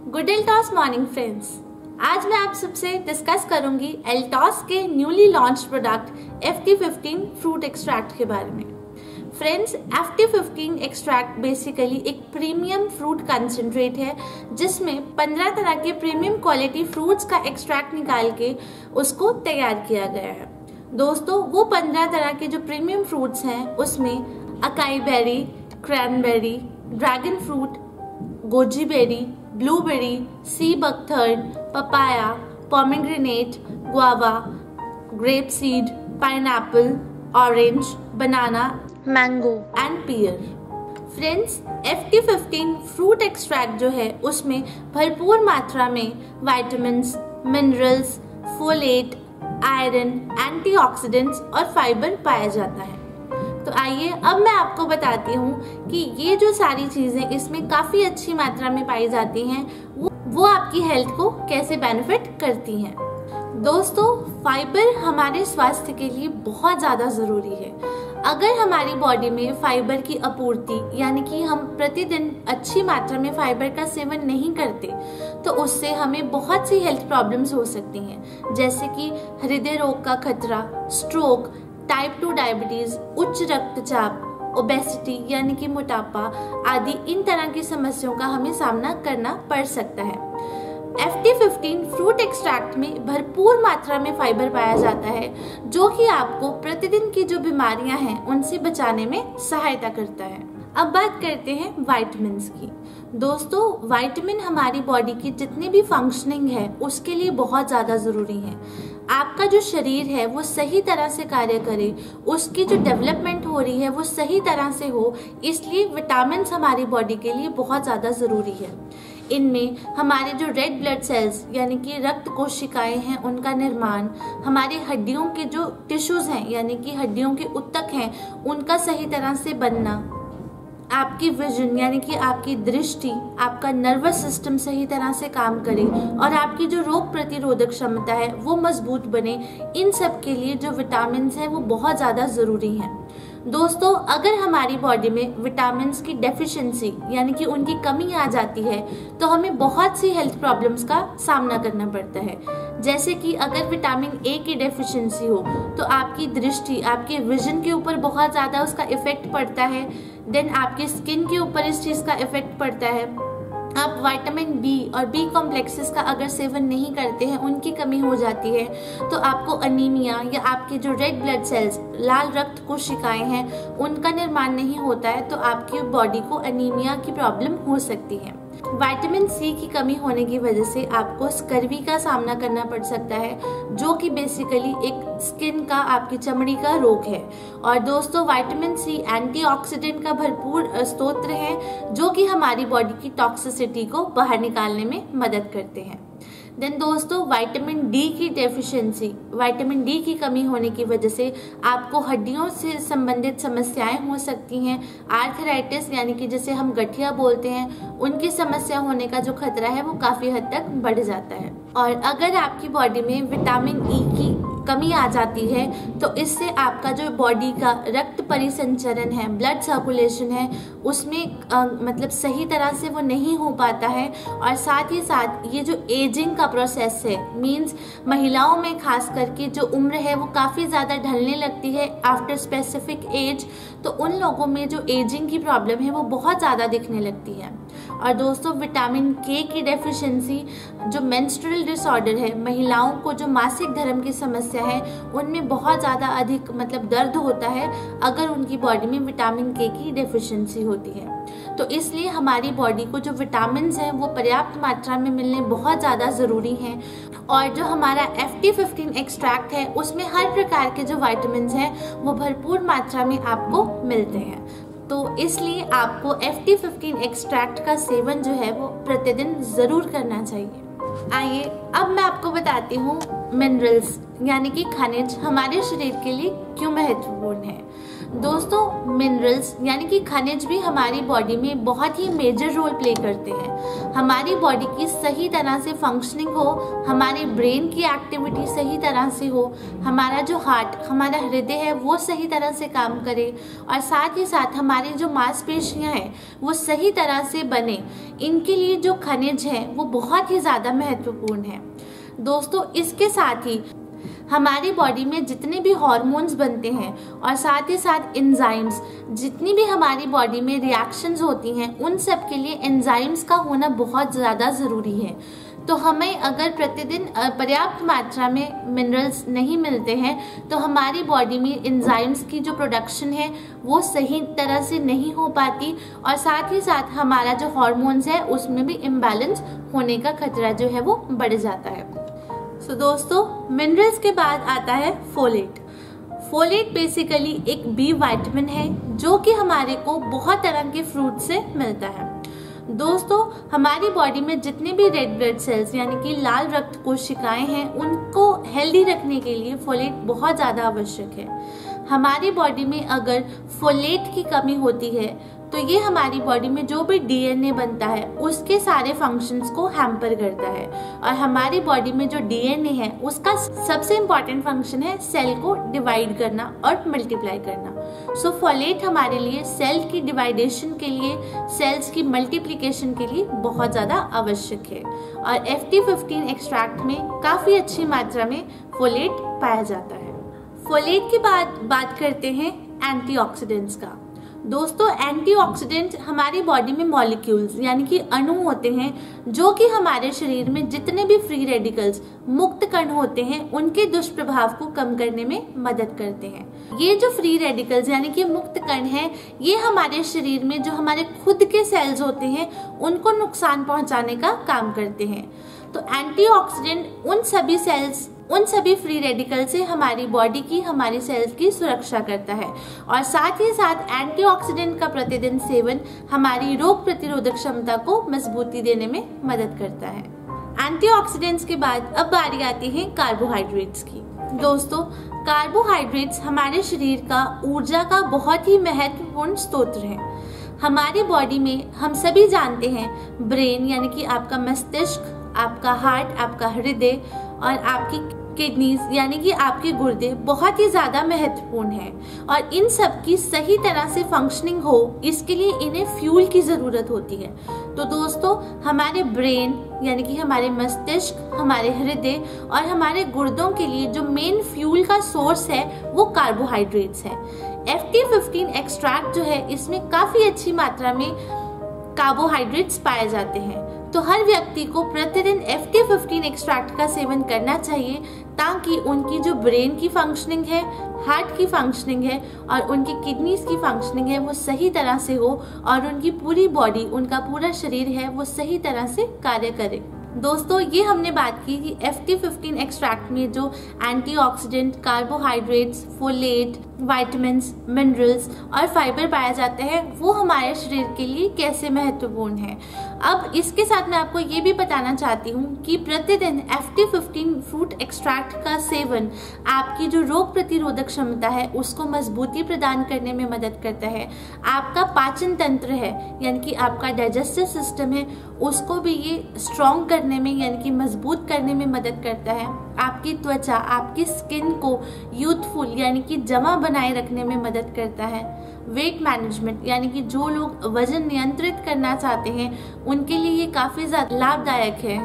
Good Altos morning friends. आज मैं आप सबसे डिस्कस करूंगी एल्टॉस के newly launch product FT15 fruit extract के बारे में। फ्रेंड्स, FT15 एक्सट्रैक्ट बेसिकली एक प्रीमियम फ्रूट कंसंट्रेट है जिसमें 15 तरह के प्रीमियम क्वालिटी फ्रूट्स का एक्सट्रैक्ट निकाल के उसको तैयार किया गया है। दोस्तों, वो 15 तरह के जो प्रीमियम फ्रूट्स हैं उसमें acai berry, cranberry, dragon fruit, goji berry, blueberry, sea buckthorn, papaya, pomegranate, guava, grape seed, pineapple, orange, banana, mango and pear. Friends, FT15 fruit extract जो है उसमें भरपूर मात्रा में vitamins, minerals, folate, iron, antioxidants और fibre पाया जाता है। तो आइए अब मैं आपको बताती हूँ कि ये जो सारी चीजें इसमें काफी अच्छी मात्रा में पाई जाती हैं वो आपकी हेल्थ को कैसे बेनिफिट करती हैं। दोस्तों, फाइबर हमारे स्वास्थ्य के लिए बहुत ज्यादा जरूरी है। अगर हमारी बॉडी में फाइबर की आपूर्ति यानी कि हम प्रतिदिन अच्छी मात्रा में फाइबर का सेवन नहीं करते तो उससे हमें बहुत सी हेल्थ प्रॉब्लम्स हो सकती हैं, जैसे कि हृदय रोग का खतरा, स्ट्रोक, टाइप 2 डायबिटीज, उच्च रक्तचाप, ओबेसिटी यानी कि मोटापा आदि इन तरह की समस्याओं का हमें सामना करना पड़ सकता है। FT15 फ्रूट एक्सट्रैक्ट में भरपूर मात्रा में फाइबर पाया जाता है जो कि आपको प्रतिदिन की जो बीमारियां हैं उनसे बचाने में सहायता करता है। अब बात करते हैं विटामिन्स की। दोस्तों, विटामिन हमारी बॉडी की जितनी भी फंक्शनिंग है उसके लिए बहुत ज़्यादा ज़रूरी है। आपका जो शरीर है वो सही तरह से कार्य करे, उसकी जो डेवलपमेंट हो रही है वो सही तरह से हो, इसलिए विटामिन्स हमारी बॉडी के लिए बहुत ज़्यादा ज़रूरी है। इनमें हमारे जो रेड ब्लड सेल्स यानी कि रक्त कोशिकाएं हैं उनका निर्माण, हमारे हड्डियों के जो टिश्यूज हैं यानी कि हड्डियों के ऊतक हैं उनका सही तरह से बनना, आपकी विजन यानी कि आपकी दृष्टि, आपका नर्वस सिस्टम सही तरह से काम करे और आपकी जो रोग प्रतिरोधक क्षमता है वो मजबूत बने, इन सब के लिए जो विटामिन्स हैं वो बहुत ज़्यादा ज़रूरी हैं। दोस्तों, अगर हमारी बॉडी में विटामिन्स की डेफिशिएंसी यानी कि उनकी कमी आ जाती है तो हमें बहुत सी हेल्थ प्रॉब्लम्स का सामना करना पड़ता है। जैसे कि अगर विटामिन A की डेफिशिएंसी हो तो आपकी दृष्टि, आपके विजन के ऊपर बहुत ज़्यादा उसका इफेक्ट पड़ता है। देन आपकी स्किन के ऊपर इस चीज़ का इफेक्ट पड़ता है। आप विटामिन B और B कॉम्प्लेक्सेस का अगर सेवन नहीं करते हैं, उनकी कमी हो जाती है तो आपको अनीमिया या आपके जो रेड ब्लड सेल्स, लाल रक्त कोशिकाएं हैं, उनका निर्माण नहीं होता है तो आपकी बॉडी को अनीमिया की प्रॉब्लम हो सकती है। विटामिन C की कमी होने की वजह से आपको स्कर्वी का सामना करना पड़ सकता है जो कि बेसिकली एक स्किन का, आपकी चमड़ी का रोग है। और दोस्तों, विटामिन C एंटीऑक्सीडेंट का भरपूर स्रोत है जो कि हमारी बॉडी की टॉक्सिसिटी को बाहर निकालने में मदद करते हैं। देन दोस्तों, विटामिन D की डेफिशिएंसी, विटामिन D की कमी होने की वजह से आपको हड्डियों से संबंधित समस्याएं हो सकती हैं। आर्थराइटिस यानी कि जिसे हम गठिया बोलते हैं, उनकी समस्या होने का जो खतरा है वो काफ़ी हद तक बढ़ जाता है। और अगर आपकी बॉडी में विटामिन E की कमी आ जाती है तो इससे आपका जो बॉडी का रक्त परिसंचरण है, ब्लड सर्कुलेशन है, उसमें मतलब सही तरह से वो नहीं हो पाता है। और साथ ही साथ ये जो एजिंग का प्रोसेस है, मींस महिलाओं में खास करके जो उम्र है वो काफ़ी ज़्यादा ढलने लगती है आफ्टर स्पेसिफिक एज, तो उन लोगों में जो एजिंग की प्रॉब्लम है वो बहुत ज़्यादा दिखने लगती है। और दोस्तों, विटामिन K की डेफिशिएंसी, जो मेंस्ट्रुअल डिसऑर्डर है, महिलाओं को जो मासिक धर्म की समस्या है उनमें बहुत ज़्यादा अधिक मतलब दर्द होता है अगर उनकी बॉडी में विटामिन K की डेफिशिएंसी होती है। तो इसलिए हमारी बॉडी को जो विटामिन्स हैं वो पर्याप्त मात्रा में मिलने बहुत ज़्यादा ज़रूरी हैं। और जो हमारा FT15 एक्सट्रैक्ट है उसमें हर प्रकार के जो विटामिन्स हैं वो भरपूर मात्रा में आपको मिलते हैं। तो इसलिए आपको FT15 एक्सट्रैक्ट का सेवन जो है वो प्रतिदिन ज़रूर करना चाहिए। आइए अब मैं आपको बताती हूँ मिनरल्स यानी कि खनिज हमारे शरीर के लिए क्यों महत्वपूर्ण है। दोस्तों, मिनरल्स यानी कि खनिज भी हमारी बॉडी में बहुत ही मेजर रोल प्ले करते हैं। हमारी बॉडी की सही तरह से फंक्शनिंग हो, हमारे ब्रेन की एक्टिविटी सही तरह से हो, हमारा जो हार्ट, हमारा हृदय है वो सही तरह से काम करे, और साथ ही साथ हमारी जो मांसपेशियां हैं वो सही तरह से बने, इनके लिए जो खनिज है वो बहुत ही ज़्यादा महत्वपूर्ण है। दोस्तों, इसके साथ ही हमारी बॉडी में जितने भी हार्मोन्स बनते हैं और साथ ही साथ एंजाइम्स, जितनी भी हमारी बॉडी में रिएक्शंस होती हैं, उन सब के लिए एंजाइम्स का होना बहुत ज़्यादा ज़रूरी है। तो हमें अगर प्रतिदिन पर्याप्त मात्रा में मिनरल्स नहीं मिलते हैं तो हमारी बॉडी में एंजाइम्स की जो प्रोडक्शन है वो सही तरह से नहीं हो पाती, और साथ ही साथ हमारा जो हार्मोन्स है उसमें भी इम्बैलेंस होने का खतरा जो है वो बढ़ जाता है। तो दोस्तों, मिनरल्स के बाद आता है फोलेट। फोलेट बेसिकली एक बी विटामिन है जो कि हमारे को बहुत तरह के फ्रूट से मिलता है। दोस्तों, हमारी बॉडी में जितने भी रेड ब्लड सेल्स यानी कि लाल रक्त कोशिकाएं हैं उनको हेल्दी रखने के लिए फोलेट बहुत ज़्यादा आवश्यक है। हमारी बॉडी में अगर फोलेट की कमी होती है तो ये हमारी बॉडी में जो भी डीएनए बनता है उसके सारे फंक्शंस को हैम्पर करता है, और हमारी बॉडी में जो डीएनए है उसका सबसे इम्पॉर्टेंट फंक्शन है सेल को डिवाइड करना और मल्टीप्लाई करना। सो फोलेट हमारे लिए सेल की डिवाइडेशन के लिए, सेल्स की मल्टीप्लिकेशन के लिए बहुत ज़्यादा आवश्यक है, और FT15 एक्सट्रैक्ट में काफ़ी अच्छी मात्रा में फोलेट पाया जाता है। फोलेट के बाद बात करते हैं एंटीऑक्सीडेंट्स का। दोस्तों, एंटीऑक्सीडेंट हमारी बॉडी में मॉलिक्यूल्स यानी कि अणु होते हैं जो कि हमारे शरीर में जितने भी फ्री रेडिकल्स, मुक्त कण होते हैं, उनके दुष्प्रभाव को कम करने में मदद करते हैं। ये जो फ्री रेडिकल्स यानी कि मुक्त कण हैं, ये हमारे शरीर में जो हमारे खुद के सेल्स होते हैं उनको नुकसान पहुंचाने का काम करते हैं। तो एंटीऑक्सीडेंट उन सभी फ्री रेडिकल से हमारी बॉडी की, हमारी सेल्स की सुरक्षा करता है, और साथ ही साथ एंटीऑक्सीडेंट का प्रतिदिन सेवन हमारी रोग प्रतिरोधक क्षमता को मजबूती देने में मदद करता है। एंटीऑक्सीडेंट्स के बाद अब बारी आती है कार्बोहाइड्रेट्स की। दोस्तों, कार्बोहाइड्रेट्स हमारे शरीर का ऊर्जा का बहुत ही महत्वपूर्ण स्रोत है। हमारी बॉडी में हम सभी जानते हैं ब्रेन यानी कि आपका मस्तिष्क, आपका हार्ट, आपका हृदय और आपकी किडनीज यानी कि आपके गुर्दे बहुत ही ज़्यादा महत्वपूर्ण है, और इन सब की सही तरह से फंक्शनिंग हो इसके लिए इन्हें फ्यूल की ज़रूरत होती है। तो दोस्तों, हमारे ब्रेन यानी कि हमारे मस्तिष्क, हमारे हृदय और हमारे गुर्दों के लिए जो मेन फ्यूल का सोर्स है वो कार्बोहाइड्रेट्स है। FT15 एक्सट्रैक्ट जो है इसमें काफ़ी अच्छी मात्रा में कार्बोहाइड्रेट्स पाए जाते हैं। तो हर व्यक्ति को प्रतिदिन FT15 एक्सट्रैक्ट का सेवन करना चाहिए ताकि उनकी जो ब्रेन की फंक्शनिंग है, हार्ट की फंक्शनिंग है और उनकी किडनीज की फंक्शनिंग है वो सही तरह से हो, और उनकी पूरी बॉडी, उनका पूरा शरीर है वो सही तरह से कार्य करे। दोस्तों, ये हमने बात की कि FT15 एक्सट्रैक्ट में जो antioxidant, carbohydrates, folate, vitamins, minerals और फाइबर पाया जाते हैं वो हमारे शरीर के लिए कैसे महत्वपूर्ण है। अब इसके साथ मैं आपको ये भी बताना चाहती हूँ कि प्रतिदिन FT15 फ्रूट एक्सट्रैक्ट का सेवन आपकी जो रोग प्रतिरोधक क्षमता है उसको मजबूती प्रदान करने में मदद करता है। आपका पाचन तंत्र है यानी कि आपका डाइजेस्टिव सिस्टम है उसको भी ये स्ट्रॉन्ग करने में यानी कि मजबूत करने में मदद करता है। आपकी त्वचा, आपकी स्किन को यूथफुल यानी कि जमा बनाए रखने में मदद करता है। वेट मैनेजमेंट यानी कि जो लोग वजन नियंत्रित करना चाहते हैं उनके लिए ये काफ़ी ज़्यादा लाभदायक है।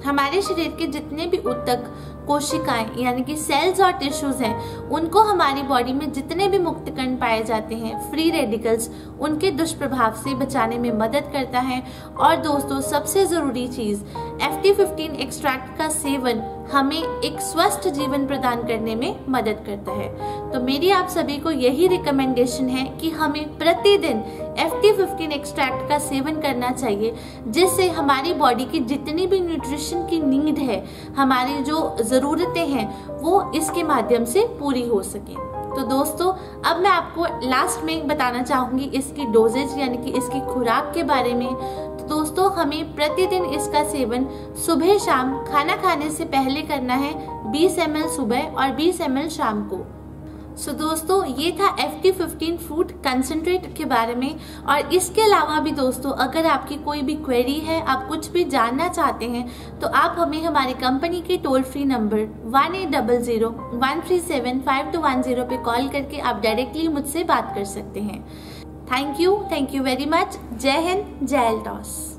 हमारे शरीर के जितने भी ऊतक, कोशिकाएं यानी कि सेल्स और टिश्यूज हैं उनको हमारी बॉडी में जितने भी मुक्त कण पाए जाते हैं, फ्री रेडिकल्स, उनके दुष्प्रभाव से बचाने में मदद करता है। और दोस्तों, सबसे ज़रूरी चीज़, FT15 एक्सट्रैक्ट का सेवन हमें एक स्वस्थ जीवन प्रदान करने में मदद करता है। तो मेरी आप सभी को यही रिकमेंडेशन है कि हमें प्रतिदिन FT15 एक्सट्रैक्ट का सेवन करना चाहिए, जिससे हमारी बॉडी की जितनी भी न्यूट्रिशन की नीड है, हमारी जो ज़रूरतें हैं वो इसके माध्यम से पूरी हो सके। तो दोस्तों, अब मैं आपको लास्ट में बताना चाहूँगी इसकी डोजेज यानी कि इसकी खुराक के बारे में। तो दोस्तों हमें प्रतिदिन इसका सेवन सुबह शाम खाना खाने से पहले करना है, 20 ml सुबह और 20 ml शाम को। दोस्तों ये था FT15 फ्रूट कंसंट्रेट के बारे में। और इसके अलावा भी दोस्तों अगर आपकी कोई भी क्वेरी है, आप कुछ भी जानना चाहते हैं, तो आप हमें हमारी कंपनी के टोल फ्री नंबर 1800-137-5210 पे कॉल करके आप डायरेक्टली मुझसे बात कर सकते हैं। Thank you very much. जय हिंद, जय एल्टॉस।